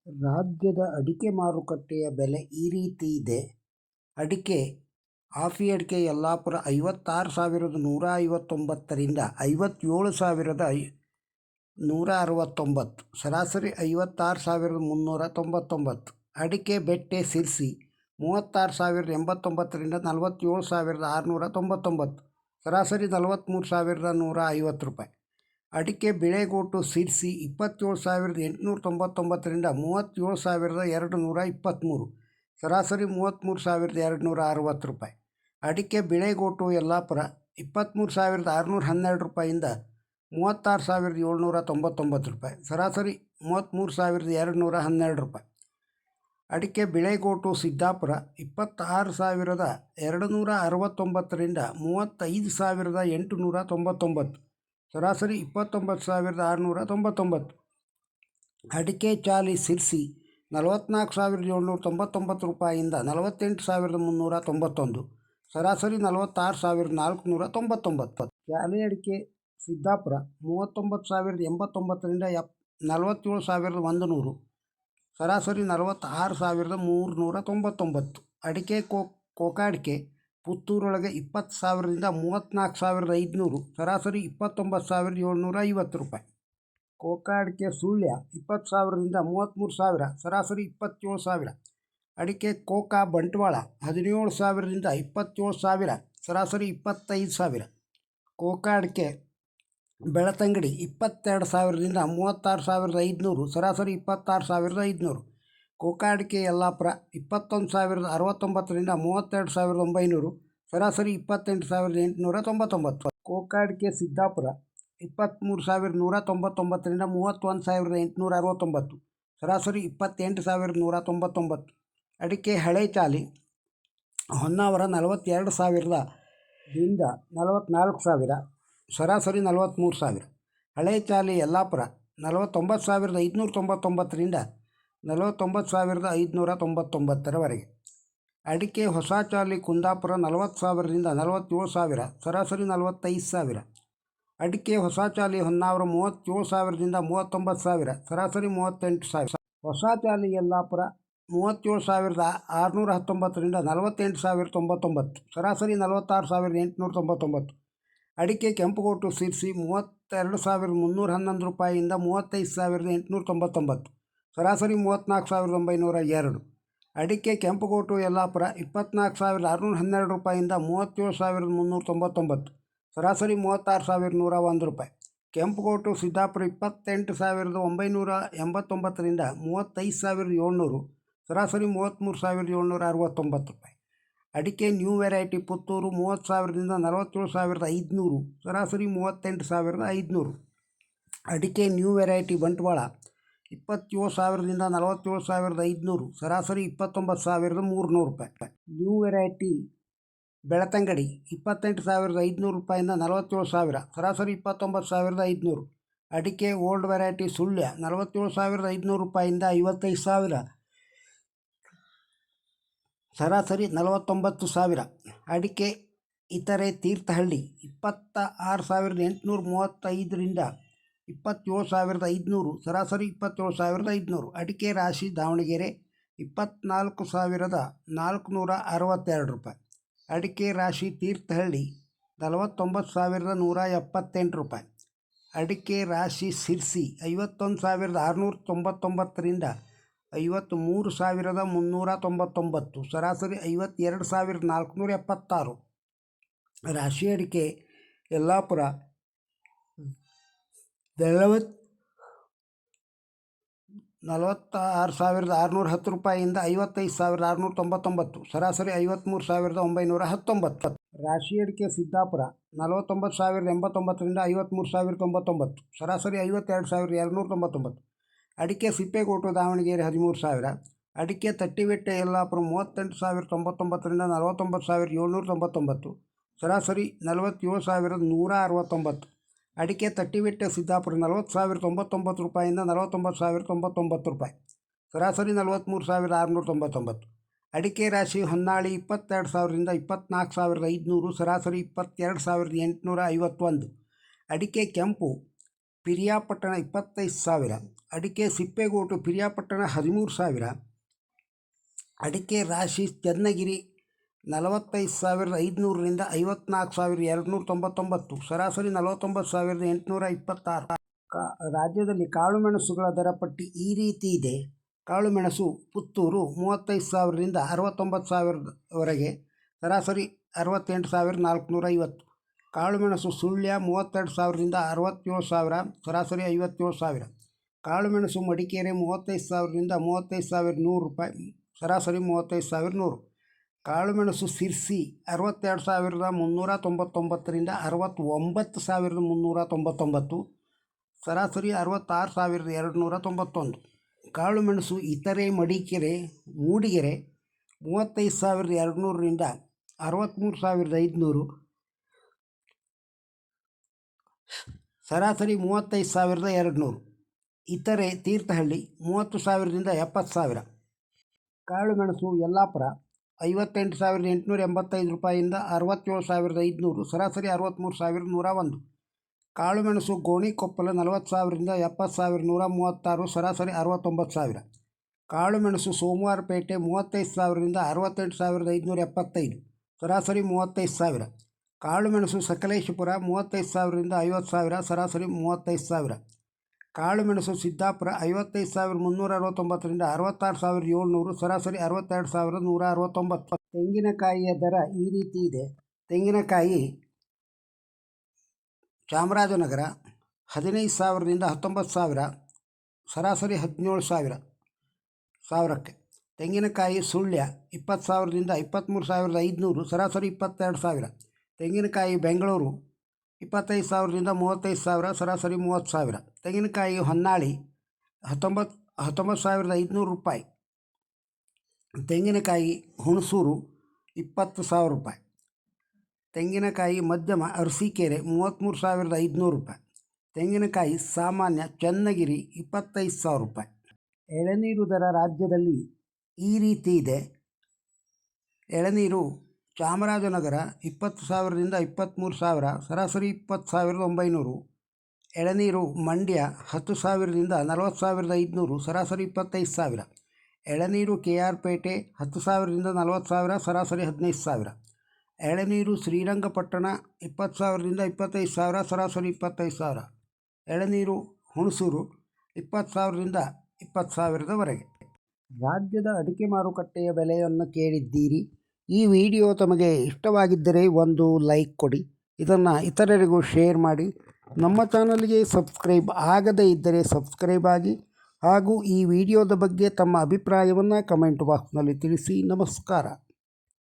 ರಾಜ್ಯದ ಅಡಿಕೆ ಮಾರುಕಟ್ಟೆಯ ಬೆಲೆ ಈ ರೀತಿ ಇದೆ. ಅಡಿಕೆ ಆಫಿ ಅಡಿಕೆ ಯಲ್ಲಾಪುರ 56,159ರಿಂದ 57,169, ಸರಾಸರಿ 56,399. ಅಡಿಕೆ ಬೆಟ್ಟೆ ಸಿರ್ಸಿ 36,089ರಿಂದ 47,699, ಸರಾಸರಿ 43,150 ರೂಪಾಯಿ. ಅಡಿಕೆ ಬಿಳೆಗೋಟು ಸಿರ್ಸಿ 27,899ರಿಂದ 37,223, ಸರಾಸರಿ 33,260 ರೂಪಾಯಿ. ಅಡಿಕೆ ಬಿಳೆಗೋಟು ಯಲ್ಲಾಪುರ 23,612 ರೂಪಾಯಿಂದ 36,799 ರೂಪಾಯಿ, ಸರಾಸರಿ 33,212 ರೂಪಾಯಿ. ಅಡಿಕೆ ಬಿಳೆಗೋಟು ಸಿದ್ದಾಪುರ 26,269ರಿಂದ 35,899, ಸರಾಸರಿ 29,699. ಅಡಿಕೆ ಚಾಲಿ ಸಿರ್ಸಿ 44,799 ರೂಪಾಯಿಂದ 48,391, ಸರಾಸರಿ 46,499. ಚಾಲಿ ಅಡಿಕೆ ಸಿದ್ದಾಪುರ 39,089ರಿಂದ 47,100, ಸರಾಸರಿ 46,399. ಅಡಿಕೆ ಕೋಕಾ ಅಡಿಕೆ ಪುತ್ತೂರೊಳಗೆ 20,000ರಿಂದ 34,500, ಸರಾಸರಿ 29,750 ರೂಪಾಯಿ. ಕೋಕಾ ಅಡಿಕೆ ಸುಳ್ಯ 20,000ರಿಂದ 33,000, ಸರಾಸರಿ 27,000. ಅಡಿಕೆ ಕೋಕಾ ಬಂಟ್ವಾಳ 17,000ರಿಂದ 27,000, ಸರಾಸರಿ 25,000. ಕೋಕಾ ಅಡಿಕೆ ಬೆಳತಂಗಡಿ 22,000ರಿಂದ 36,500, ಸರಾಸರಿ 26,500. ಕೋಕಾ ಅಡಿಕೆ ಯಲ್ಲಾಪುರ 21,069ರಿಂದ 32,900, ಸರಾಸರಿ 28,899. ಕೋಕಾ ಅಡಿಕೆ ಸಿದ್ದಾಪುರ 23,199ರಿಂದ 31,869, ಸರಾಸರಿ 28,199. ಅಡಿಕೆ ಹಳೆ ಚಾಲಿ ಹೊನ್ನಾವರ 42,000ದಿಂದ 44,000, ಸರಾಸರಿ 43,000. ಹಳೆ ಚಾಲಿ ಯಲ್ಲಾಪುರ 49,599ರಿಂದ 49,599ರವರೆಗೆ. ಅಡಿಕೆ ಹೊಸ ಚಾಲಿ ಕುಂದಾಪುರ 40,000ರಿಂದ 47,000, ಸರಾಸರಿ 45,000. ಅಡಿಕೆ ಹೊಸ ಚಾಲಿ ಹೊನ್ನಾವರ 37,000ದಿಂದ 39,000, ಸರಾಸರಿ 38,000. ಹೊಸ ಚಾಲಿ ಯಲ್ಲಾಪುರ 37,619ರಿಂದ 48,099, ಸರಾಸರಿ 46,899. ಅಡಿಕೆ ಕೆಂಪುಗೋಟು ಸಿರ್ಸಿ 32,311 ರೂಪಾಯಿಂದ 35,899, ಸರಾಸರಿ 34,902. ಅಡಿಕೆ ಕೆಂಪುಗೋಟು ಯಲ್ಲಾಪುರ 24,612 ರೂಪಾಯಿಂದ 37,399, ಸರಾಸರಿ 36,101 ರೂಪಾಯಿ. ಕೆಂಪುಗೋಟು ಸಿದ್ದಾಪುರ 28,989ರಿಂದ 35,700, ಸರಾಸರಿ 33,769 ರೂಪಾಯಿ. ಅಡಿಕೆ ನ್ಯೂ ವೆರೈಟಿ ಪುತ್ತೂರು 30,000ದಿಂದ 47,500, ಸರಾಸರಿ 38,500. ಅಡಿಕೆ ನ್ಯೂ ವೆರೈಟಿ ಬಂಟ್ವಾಳ 27,000ದಿಂದ 47,500, ಸರಾಸರಿ 29,300 ರೂಪಾಯಿ. ನ್ಯೂ ವೆರೈಟಿ ಬೆಳತಂಗಡಿ 28,500 ರೂಪಾಯಿಂದ 47,000, ಸರಾಸರಿ 29,500. ಅಡಿಕೆ ಓಲ್ಡ್ ವೆರೈಟಿ ಸುಳ್ಯ 47,500 ರೂಪಾಯಿಂದ 55,000, ಸರಾಸರಿ 49,000. ಅಡಿಕೆ ಇತರೆ ತೀರ್ಥಹಳ್ಳಿ 26,835ರಿಂದ 27,500, ಸರಾಸರಿ 27,500. ಅಡಿಕೆ ರಾಶಿ ದಾವಣಗೆರೆ 24,462 ರೂಪಾಯಿ. ಅಡಿಕೆ ರಾಶಿ ತೀರ್ಥಹಳ್ಳಿ 49,178 ರೂಪಾಯಿ. ಅಡಿಕೆ ರಾಶಿ ಸಿರ್ಸಿ 51,699ರಿಂದ 53,399, ಸರಾಸರಿ 52,476. ರಾಶಿ ಅಡಿಕೆ ಯಲ್ಲಾಪುರ 46,610 ರೂಪಾಯಿಂದ 55,699, ಸರಾಸರಿ 53,919. ರಾಶಿ ಅಡಿಕೆ ಸಿದ್ದಾಪುರ 49,089ರಿಂದ 53,099, ಸರಾಸರಿ 52,299. ಅಡಿಕೆ ಸಿಪ್ಪೆಗೋಟು ದಾವಣಗೆರೆ 13,000. ಅಡಿಕೆ ತಟ್ಟಿಬೆಟ್ಟೆ ಯಲ್ಲಾಪುರ 38,099ರಿಂದ 49,799, ಸರಾಸರಿ 47,169. ಅಡಿಕೆ ತಟ್ಟಿಬೆಟ್ಟೆ ಸಿದ್ದಾಪುರ 40,099 ರೂಪಾಯಿಂದ 49,099 ರೂಪಾಯಿ, ಸರಾಸರಿ 43,699. ಅಡಿಕೆ ರಾಶಿ ಹೊನ್ನಾಳಿ 22,000ರಿಂದ 24,500, ಸರಾಸರಿ 22,851. ಅಡಿಕೆ ಕೆಂಪು ಪಿರಿಯಾಪಟ್ಟಣ 25,000. ಅಡಿಕೆ ಸಿಪ್ಪೆಗೋಟು ಪಿರಿಯಾಪಟ್ಟಣ 13,000. ಅಡಿಕೆ ರಾಶಿ ಚನ್ನಗಿರಿ 45,500ರಿಂದ 54,299, ಸರಾಸರಿ 49,826. ರಾಜ್ಯದಲ್ಲಿ ಕಾಳುಮೆಣಸುಗಳ ದರ ಪಟ್ಟಿ ಈ ರೀತಿ ಇದೆ. ಕಾಳುಮೆಣಸು ಪುತ್ತೂರು 35,000ರಿಂದ 69,000ವರೆಗೆ, ಸರಾಸರಿ 68,450. ಕಾಳುಮೆಣಸು ಸುಳ್ಯ 32,000ರಿಂದ 67,000, ಸರಾಸರಿ 57,000. ಕಾಳುಮೆಣಸು ಮಡಿಕೇರಿ 35,000ರಿಂದ 35,100 ರೂಪಾಯಿ, ಸರಾಸರಿ 35,100. ಕಾಳುಮೆಣಸು ಸಿರ್ಸಿ 62,399ರಿಂದ 69,399, ಸರಾಸರಿ 66,291. ಕಾಳುಮೆಣಸು ಇತರೆ ಮಡಿಕೆರೆ ಮೂಡಿಗೆರೆ 35,200ರಿಂದ 63,500, ಸರಾಸರಿ 35,200. ಇತರೆ ತೀರ್ಥಹಳ್ಳಿ 30,000ರಿಂದ 70,000. ಕಾಳುಮೆಣಸು ಯಲ್ಲಾಪುರ 58,885 ರೂಪಾಯಿಯಿಂದ 67,500, ಸರಾಸರಿ 63,101. ಕಾಳುಮೆಣಸು ಗೋಣಿಕೊಪ್ಪಲ 40,000ರಿಂದ 70,136, ಸರಾಸರಿ 69,000. ಕಾಳುಮೆಣಸು ಸೋಮವಾರಪೇಟೆ 35,000ರಿಂದ 68,575, ಸರಾಸರಿ 35,000. ಕಾಳುಮೆಣಸು ಸಕಲೇಶಪುರ 35,000ರಿಂದ 50,000, ಸರಾಸರಿ 35,000. ಕಾಳುಮೆಣಸು ಸಿದ್ದಾಪುರ 55,369ರಿಂದ 66,700, ಸರಾಸರಿ 62,169. ತೆಂಗಿನಕಾಯಿಯ ದರ ಈ ರೀತಿ ಇದೆ. ತೆಂಗಿನಕಾಯಿ ಚಾಮರಾಜನಗರ 15,000ರಿಂದ 19,000, ಸರಾಸರಿ 17,000ಕ್ಕೆ. ತೆಂಗಿನಕಾಯಿ ಸುಳ್ಯ 20,000ರಿಂದ 23,500, ಸರಾಸರಿ 22,000. ತೆಂಗಿನಕಾಯಿ ಬೆಂಗಳೂರು 25,000ರಿಂದ 35,000, ಸರಾಸರಿ 30,000. ತೆಂಗಿನಕಾಯಿ ಹೊನ್ನಾಳಿ 19,500 ರೂಪಾಯಿ. ತೆಂಗಿನಕಾಯಿ ಹುಣಸೂರು 20,000 ರೂಪಾಯಿ. ತೆಂಗಿನಕಾಯಿ ಮಧ್ಯಮ ಅರಸೀಕೆರೆ 33,500 ರೂಪಾಯಿ. ತೆಂಗಿನಕಾಯಿ ಸಾಮಾನ್ಯ ಚನ್ನಗಿರಿ 25,000 ರೂಪಾಯಿ. ಎಳನೀರು ದರ ರಾಜ್ಯದಲ್ಲಿ ಈ ರೀತಿ ಇದೆ. ಎಳನೀರು ಚಾಮರಾಜನಗರ 20,000ರಿಂದ 23,000, ಸರಾಸರಿ 20,900. ಎಳನೀರು ಮಂಡ್ಯ 10,000ರಿಂದ 40,500, ಸರಾಸರಿ 25,000. ಎಳನೀರು KR ಪೇಟೆ 10,000ರಿಂದ 40,000, ಸರಾಸರಿ 15,000. ಎಳನೀರು ಶ್ರೀರಂಗಪಟ್ಟಣ 20,000ರಿಂದ 25,000, ಸರಾಸರಿ 25,000. ಎಳನೀರು ಹುಣಸೂರು 20,000ರಿಂದ 20,000ವರೆಗೆ. ರಾಜ್ಯದ ಅಡಿಕೆ ಮಾರುಕಟ್ಟೆಯ ಬೆಲೆಯನ್ನು ಕೇಳಿದ್ದೀರಿ. ಈ ವಿಡಿಯೋ ತಮಗೆ ಇಷ್ಟವಾಗಿದ್ದರೆ ಒಂದು ಲೈಕ್ ಕೊಡಿ. ಇದನ್ನು ಇತರರಿಗೂ ಶೇರ್ ಮಾಡಿ. ನಮ್ಮ ಚಾನಲ್ಗೆ ಸಬ್ಸ್ಕ್ರೈಬ್ ಆಗದೇ ಇದ್ದರೆ ಸಬ್ಸ್ಕ್ರೈಬ್ ಆಗಿ. ಹಾಗೂ ಈ ವಿಡಿಯೋದ ಬಗ್ಗೆ ತಮ್ಮ ಅಭಿಪ್ರಾಯವನ್ನು ಕಮೆಂಟ್ ಬಾಕ್ಸ್ನಲ್ಲಿ ತಿಳಿಸಿ. ನಮಸ್ಕಾರ.